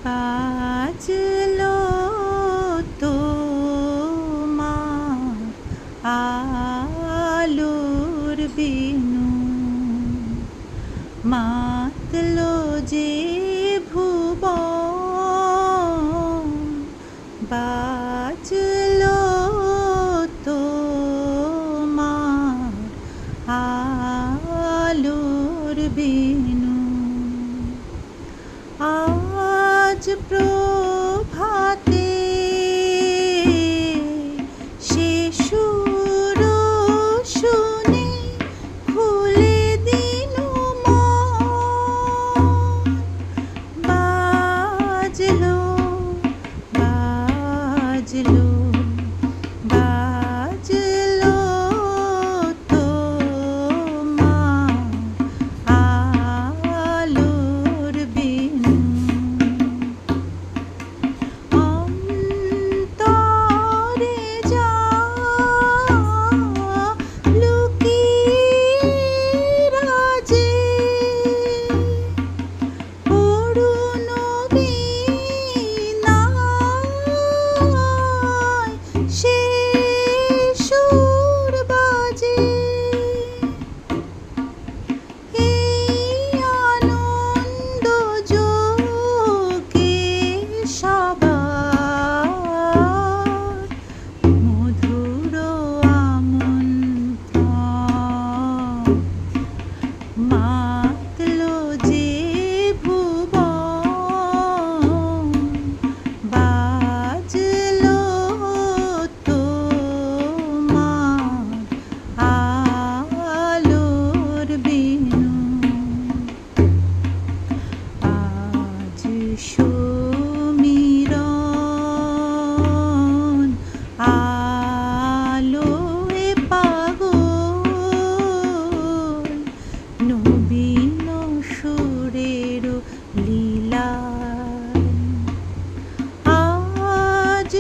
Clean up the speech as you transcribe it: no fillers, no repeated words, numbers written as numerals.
বাজলো তোমার আলোর বিনু, মাতলো যে ভুবন। বাজলো তোমার আলোর বিনু, আজ প্রভাতে সে সুর শুনে খুলে দিনু মন। বাজলো বাজলো বাজলো তোমার আলোর বিনু, অন্তরে যা লুকিয়ে রাজে অরুণ বীণায় সে সুর বাজে। এই আনন্দ যোগে সবার মধুর আমন্ত্রণ। মাতলো যে ভুবন, বাজলো তোমার আলোর বিনু। আজ সমীরণ আলোয় পাগল, নবীন সুরের লীলায়। আজ